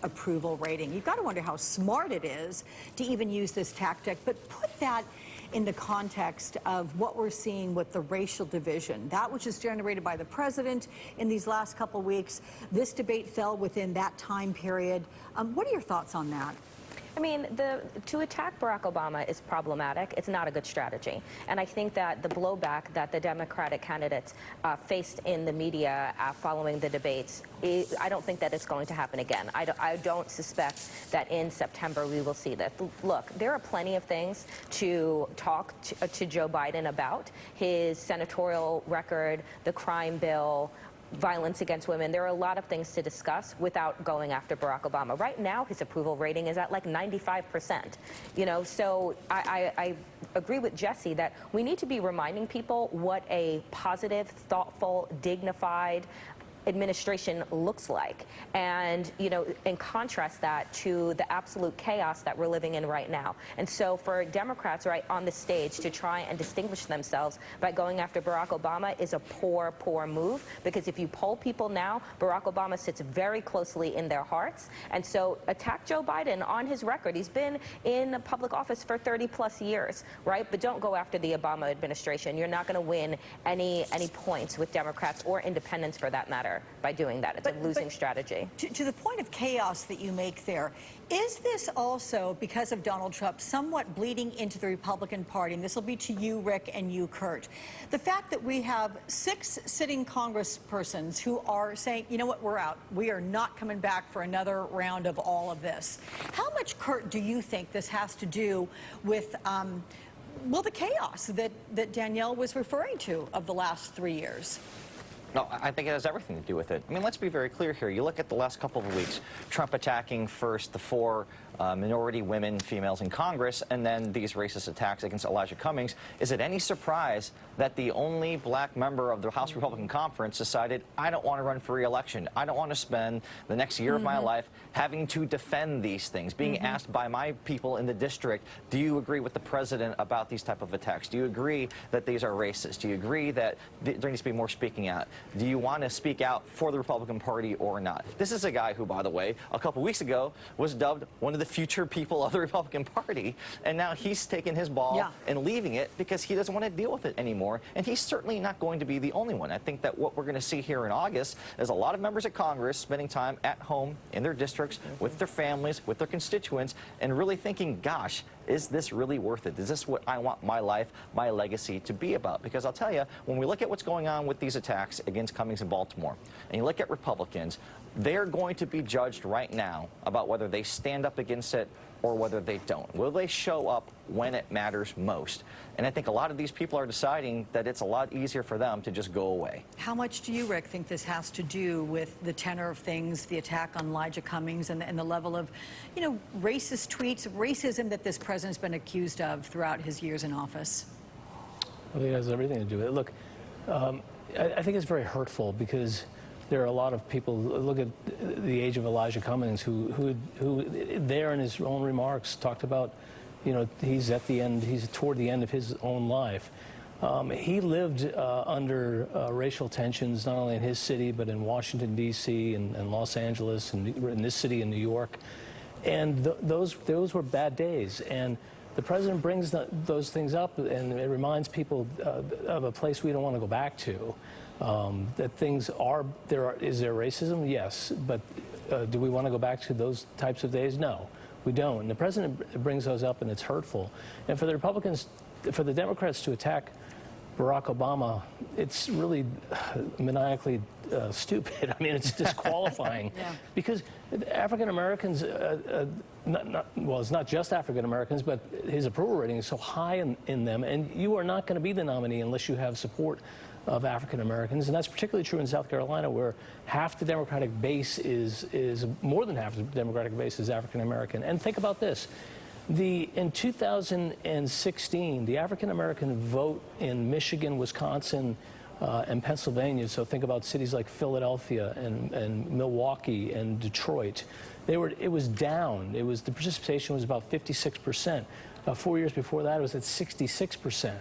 approval rating. You've got to wonder how smart it is to even use this tactic, but put that in the context of what we're seeing with the racial division, that which is generated by the president in these last couple of weeks. This debate fell within that time period. What are your thoughts on that? I mean, to attack Barack Obama is problematic. It's not a good strategy. And I think that the blowback that the Democratic candidates faced in the media following the debates, I don't think that it's going to happen again. I don't suspect that in September we will see that. Look, there are plenty of things to talk to Joe Biden about. His senatorial record, the crime bill, violence against women. There are a lot of things to discuss without going after Barack Obama. Right now, his approval rating is at like 95%. You know, so I agree with Jesse that we need to be reminding people what a positive, thoughtful, dignified administration looks like, and and contrast that to the absolute chaos that we're living in right now. And so for Democrats right on the stage to try and distinguish themselves by going after Barack Obama is a poor move, because if you poll people now, Barack Obama sits very closely in their hearts. And so attack Joe Biden on his record. He's been in public office for 30+ years, right? But don't go after the Obama administration. You're not going to win any points with Democrats or independents for that matter by doing that. It's a losing strategy. To the point of chaos that you make there, is this also, because of Donald Trump, somewhat bleeding into the Republican Party? And this will be to you, Rick, and you, Kurt. The fact that we have 6 sitting congresspersons who are saying, you know what, we're out. We are not coming back for another round of all of this. How much, Kurt, do you think this has to do with, well, the chaos that Danielle was referring to of the last 3 years? No, I think it has everything to do with it. I mean, let's be very clear here. You look at the last couple of weeks, Trump attacking first the 4 minority women, females in Congress, and then these racist attacks against Elijah Cummings. Is it any surprise that the only black member of the House Republican Conference decided, I don't want to run for re-election. I don't want to spend the next year of my life having to defend these things, being asked by my people in the district, do you agree with the president about these type of attacks? Do you agree that these are racist? Do you agree that there needs to be more speaking out? Do you want to speak out for the Republican Party or not? This is a guy who, by the way, a couple weeks ago was dubbed one of the future people of the Republican Party, and now he's taken his ball and leaving it because he doesn't want to deal with it anymore, and he's certainly not going to be the only one. I think that what we're going to see here in August is a lot of members of Congress spending time at home in their districts with their families, with their constituents, and really thinking, gosh, is this really worth it? Is this what I want my life, my legacy to be about? Because I'll tell you, when we look at what's going on with these attacks against Cummings in Baltimore, and you look at Republicans, they're going to be judged right now about whether they stand up against it or whether they don't. Will they show up when it matters most? And I think a lot of these people are deciding that it's a lot easier for them to just go away. How much do you, Rick, think this has to do with the tenor of things, the attack on Elijah Cummings, and the level of, racist tweets, racism that this president's been accused of throughout his years in office? I think it has everything to do with it. Look, I think it's very hurtful because there are a lot of people, look at the age of Elijah Cummings, who there in his own remarks talked about, he's at the end, he's toward the end of his own life. He lived under racial tensions, not only in his city, but in Washington, D.C., and Los Angeles, and in this city in New York. And those were bad days. And the president brings those things up, and it reminds people of a place we don't want to go back to. That things are there. Is there racism? Yes, but do we want to go back to those types of days? No, we don't. And the president brings those up, and it's hurtful. And for the Republicans, for the Democrats to attack Barack Obama, it's really maniacally stupid. I mean, it's disqualifying because African Americans, well, it's not just African Americans, but his approval rating is so high in them, and you are not going to be the nominee unless you have support of African Americans, and that's particularly true in South Carolina, where half the Democratic base is more than half the Democratic base is African American. And think about this. In 2016, the African American vote in Michigan, Wisconsin, and Pennsylvania, so think about cities like Philadelphia and Milwaukee and Detroit, it was down. The participation was about 56%. 4 years before that, it was at 66%.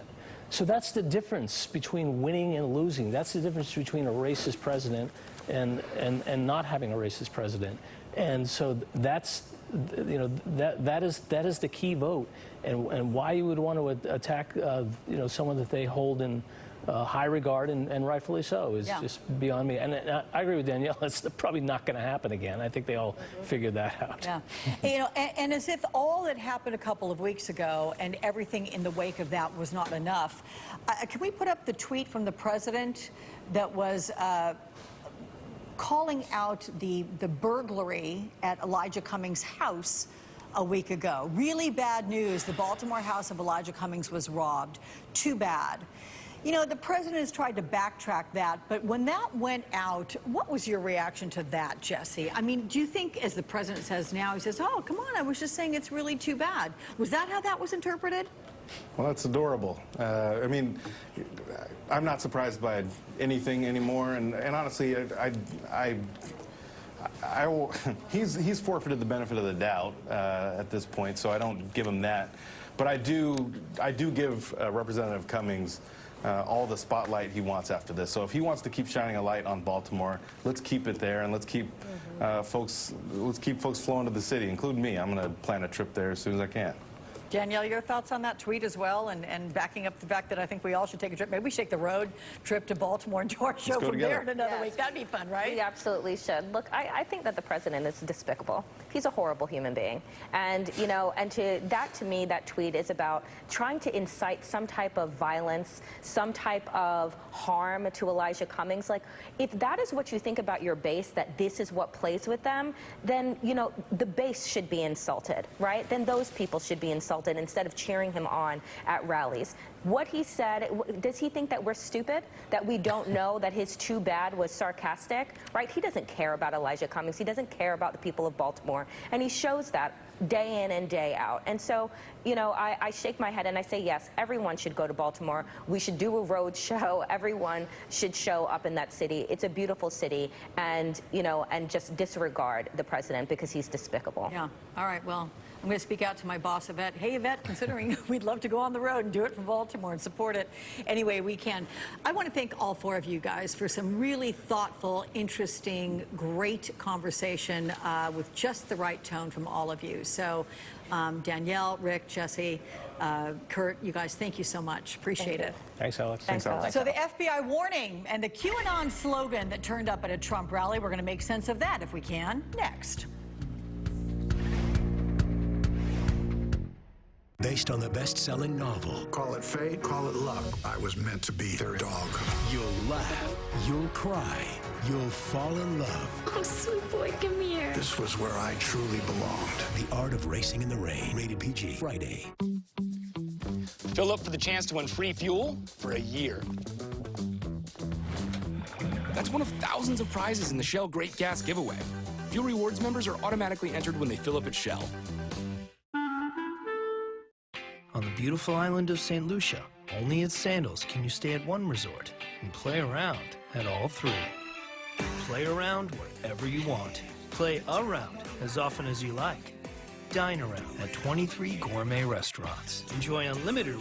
So that's the difference between winning and losing. That's the difference between a racist president and not having a racist president. And so that's, you know, that is the key vote. And why you would want to attack, you know, someone that they hold in high regard, and rightfully so, is just beyond me. And I agree with Danielle. It's probably not going to happen again. I think they all figured that out. Yeah. You know, and as if all that happened a couple of weeks ago and everything in the wake of that was not enough, can we put up the tweet from the president that was calling out the burglary at Elijah Cummings' house a week ago? Really bad news. The Baltimore house of Elijah Cummings was robbed. Too bad. You know, the president has tried to backtrack that, but when that went out, what was your reaction to that, Jesse? I mean, do you think, as the president says now, he says, oh, come on, I was just saying it's really too bad. Was that how that was interpreted? Well, that's adorable. I mean, I'm not surprised by anything anymore, and honestly, he's forfeited the benefit of the doubt at this point, so I don't give him that. But I do give Representative Cummings all the spotlight he wants after this. So if he wants to keep shining a light on Baltimore, let's keep it there, and let's keep folks flowing to the city, including me. I'm going to plan a trip there as soon as I can. Danielle, your thoughts on that tweet as well, and backing up the fact that I think we all should take a trip. Maybe we should take the road trip to Baltimore and do our show from there in another week. That'd be fun, right? We absolutely should. Look, I think that the president is despicable. He's a horrible human being. And, you know, and to me, that tweet is about trying to incite some type of violence, some type of harm to Elijah Cummings. Like, if that is what you think about your base, that this is what plays with them, then, you know, the base should be insulted, right? Then those people should be insulted instead of cheering him on at rallies. What he said, does he think that we're stupid? That we don't know that his too bad was sarcastic, right? He doesn't care about Elijah Cummings. He doesn't care about the people of Baltimore. And he shows that day in and day out. And so, you know, I shake my head and I say, yes, everyone should go to Baltimore. We should do a road show. Everyone should show up in that city. It's a beautiful city. And, you know, and just disregard the president because he's despicable. Yeah. All right. Well, I'm going to speak out to my boss, Yvette. Hey, Yvette, considering we'd love to go on the road and do it from Baltimore and support it any way we can. I want to thank all four of you guys for some really thoughtful, interesting, great conversation with just the right tone from all of you. So Danielle, Rick, Jesse, Kurt, you guys, thank you so much. Appreciate it. Thanks, Alex. Thanks, Alex. So the FBI warning and the QAnon slogan that turned up at a Trump rally, we're going to make sense of that if we can, next. Based on the best-selling novel. Call it fate, call it luck. I was meant to be their dog. You'll laugh, you'll cry, you'll fall in love. Oh, sweet boy, come here. This was where I truly belonged. The Art of Racing in the Rain. Rated PG. Friday. Fill up for the chance to win free fuel for a year. That's one of thousands of prizes in the Shell Great Gas Giveaway. Fuel Rewards members are automatically entered when they fill up at Shell. On the beautiful island of St. Lucia, only at Sandals can you stay at one resort and play around at all three. Play around wherever you want. Play around as often as you like. Dine around at 23 gourmet restaurants. Enjoy unlimited